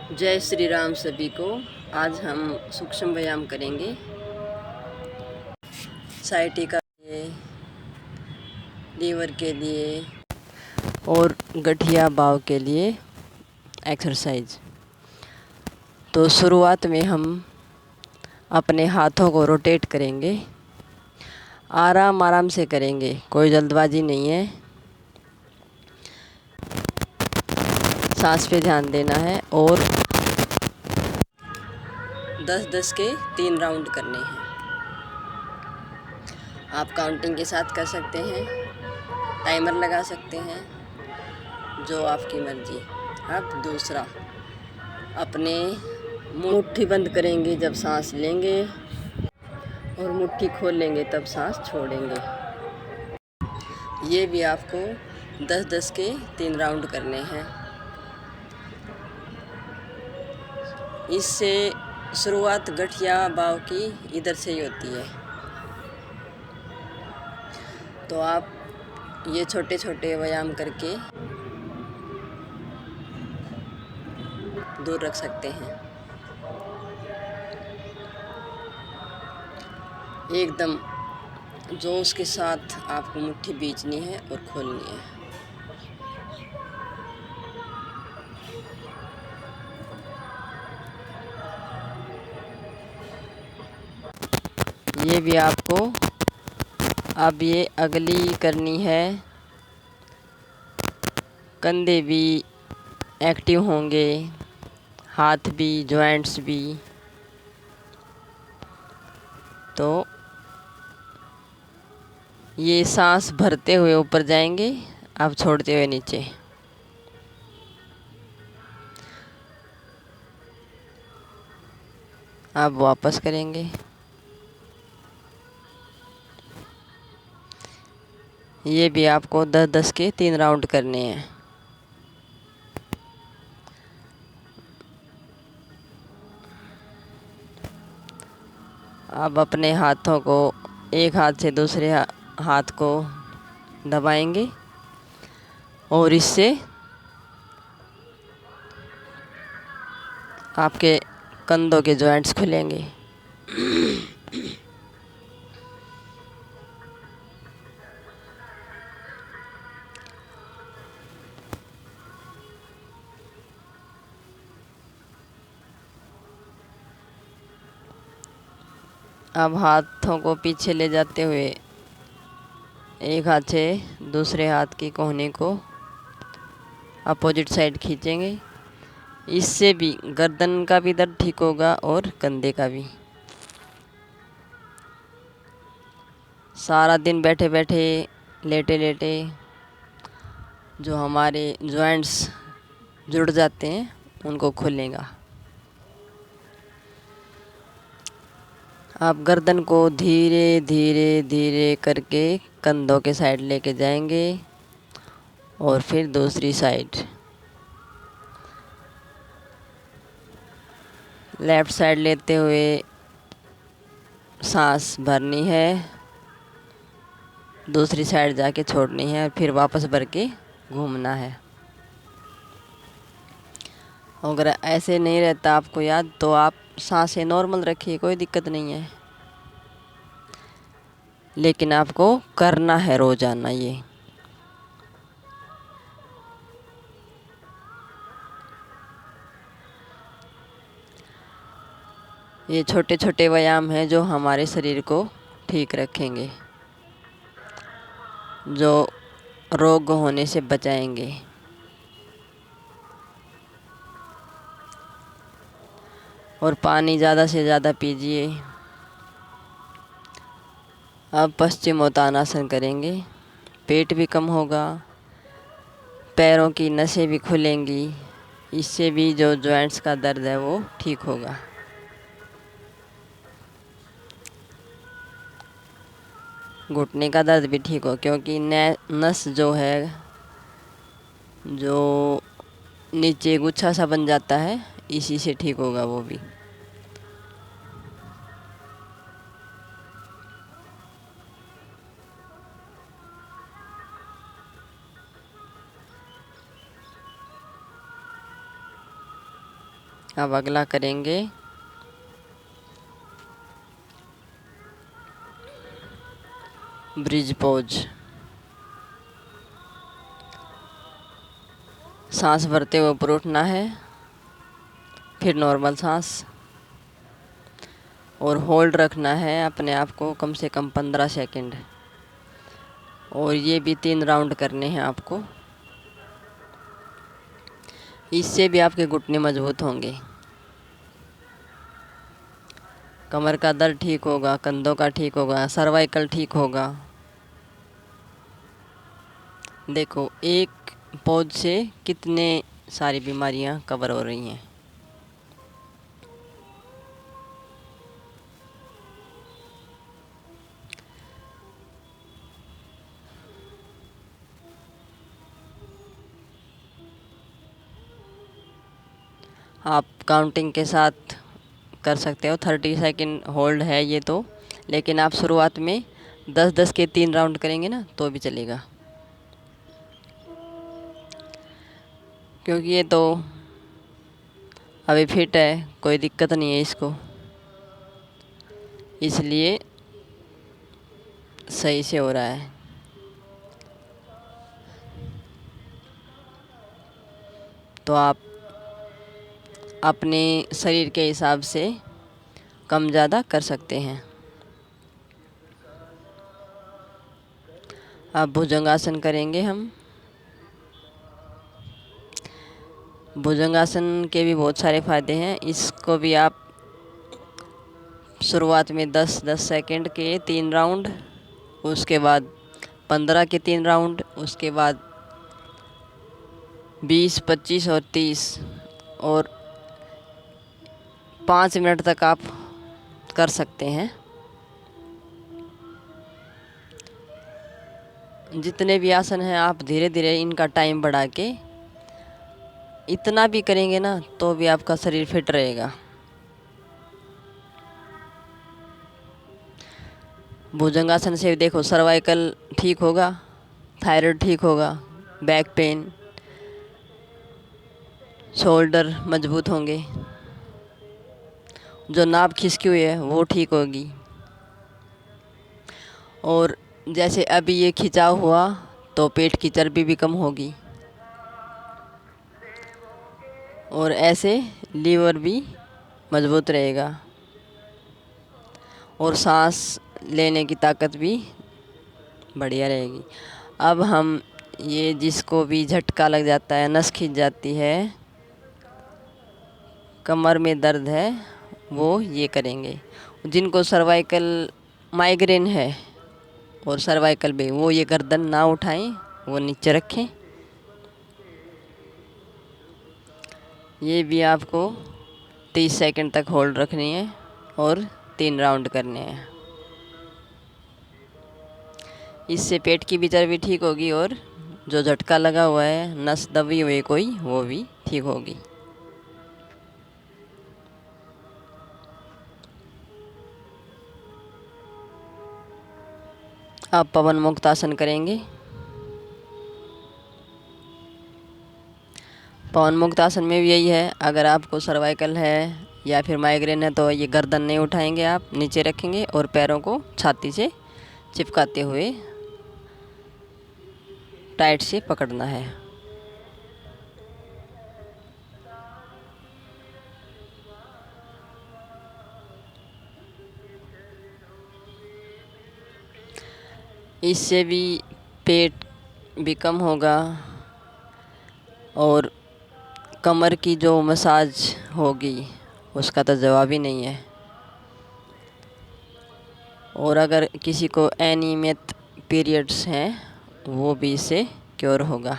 जय श्री राम सभी को। आज हम सूक्ष्म व्यायाम करेंगे। साइटिका के लिए, लीवर के लिए और गठिया बाव के लिए एक्सरसाइज। तो शुरुआत में हम अपने हाथों को रोटेट करेंगे। आराम आराम से करेंगे, कोई जल्दबाजी नहीं है। सांस पे ध्यान देना है और 10-10 के 3 राउंड करने हैं। आप काउंटिंग के साथ कर सकते हैं, टाइमर लगा सकते हैं, जो आपकी मर्जी। अब दूसरा, अपने मुट्ठी बंद करेंगे जब सांस लेंगे और मुट्ठी खोल लेंगे तब सांस छोड़ेंगे। ये भी आपको 10-10 के 3 राउंड करने हैं। इससे शुरुआत गठिया बाव की इधर से ही होती है। तो आप ये छोटे छोटे व्यायाम करके दूर रख सकते हैं। एकदम जोश के साथ आपको मुट्ठी बीचनी है और खोलनी है। ये भी आपको अब ये अगली करनी है। कंधे भी एक्टिव होंगे, हाथ भी, जॉइंट्स भी। तो ये सांस भरते हुए ऊपर जाएंगे, अब छोड़ते हुए नीचे। अब वापस करेंगे। ये भी आपको 10-10 के 3 राउंड करने हैं। अब अपने हाथों को एक हाथ से दूसरे हाथ को दबाएंगे और इससे आपके कंधों के जॉइंट्स खुलेंगे। अब हाथों को पीछे ले जाते हुए एक हाथ से दूसरे हाथ की कोहनी को अपोजिट साइड खींचेंगे। इससे भी गर्दन का भी दर्द ठीक होगा और कंधे का भी। सारा दिन बैठे बैठे, लेटे लेटे जो हमारे जॉइंट्स जुड़ जाते हैं उनको खुलेगा। आप गर्दन को धीरे धीरे धीरे करके कंधों के साइड लेके जाएंगे और फिर दूसरी साइड। लेफ़्ट साइड लेते हुए सांस भरनी है, दूसरी साइड जाके छोड़नी है, फिर वापस भर के घूमना है। अगर ऐसे नहीं रहता आपको याद तो आप सांसें नॉर्मल रखिए, कोई दिक्कत नहीं है। लेकिन आपको करना है रोजाना ये। ये छोटे छोटे व्यायाम हैं जो हमारे शरीर को ठीक रखेंगे, जो रोग होने से बचाएंगे। और पानी ज़्यादा से ज़्यादा पीजिए। अब पश्चिमोत्तानासन करेंगे। पेट भी कम होगा, पैरों की नसें भी खुलेंगी। इससे भी जो जॉइंट्स का दर्द है वो ठीक होगा। घुटने का दर्द भी ठीक हो, क्योंकि नस जो है, जो नीचे गुच्छा सा बन जाता है, इसी से ठीक होगा वो भी। अब अगला करेंगे ब्रिज पोज। सांस भरते हुए ऊपर उठना है, फिर नॉर्मल सांस, और होल्ड रखना है अपने आप को कम से कम 15 सेकंड। और ये भी 3 राउंड करने हैं आपको। इससे भी आपके घुटने मजबूत होंगे, कमर का दर्द ठीक होगा, कंधों का ठीक होगा, सर्वाइकल ठीक होगा। देखो एक पोज से कितने सारी बीमारियां कवर हो रही हैं। आप काउंटिंग के साथ कर सकते हो। 30 सेकंड होल्ड है ये तो, लेकिन आप शुरुआत में 10-10 के 3 राउंड करेंगे ना तो भी चलेगा, क्योंकि ये तो अभी फिट है, कोई दिक्कत नहीं है इसको, इसलिए सही से हो रहा है। तो आप अपने शरीर के हिसाब से कम ज़्यादा कर सकते हैं। अब भुजंगासन करेंगे हम। भुजंगासन के भी बहुत सारे फ़ायदे हैं। इसको भी आप शुरुआत में 10-10 सेकंड के 3 राउंड, उसके बाद 15 के 3 राउंड, उसके बाद 20, 25 और 30 और 5 मिनट तक आप कर सकते हैं। जितने भी आसन हैं आप धीरे धीरे इनका टाइम बढ़ा के इतना भी करेंगे ना तो भी आपका शरीर फिट रहेगा। भुजंगासन से देखो सर्वाइकल ठीक होगा, थायराइड ठीक होगा, बैक पेन, शोल्डर मजबूत होंगे, जो नाभ खिसकी हुई है वो ठीक होगी। और जैसे अभी ये खिंचाव हुआ तो पेट की चर्बी भी कम होगी, और ऐसे लीवर भी मजबूत रहेगा, और सांस लेने की ताकत भी बढ़िया रहेगी। अब हम ये जिसको भी झटका लग जाता है, नस खिंच जाती है, कमर में दर्द है, वो ये करेंगे। जिनको सर्वाइकल माइग्रेन है और सर्वाइकल में, वो ये गर्दन ना उठाएं, वो नीचे रखें। ये भी आपको 30 सेकंड तक होल्ड रखनी है और 3 राउंड करने हैं। इससे पेट की भी चर्बी ठीक होगी, और जो झटका लगा हुआ है, नस दबी हुई कोई, वो भी ठीक होगी। अब पवन मुक्त आसन करेंगे। पवन मुक्त आसन में भी यही है, अगर आपको सर्वाइकल है या फिर माइग्रेन है तो ये गर्दन नहीं उठाएंगे, आप नीचे रखेंगे और पैरों को छाती से चिपकाते हुए टाइट से पकड़ना है। इससे भी पेट भी कम होगा, और कमर की जो मसाज होगी उसका तो जवाब ही नहीं है। और अगर किसी को अनियमित पीरियड्स हैं वो भी इससे क्योर होगा।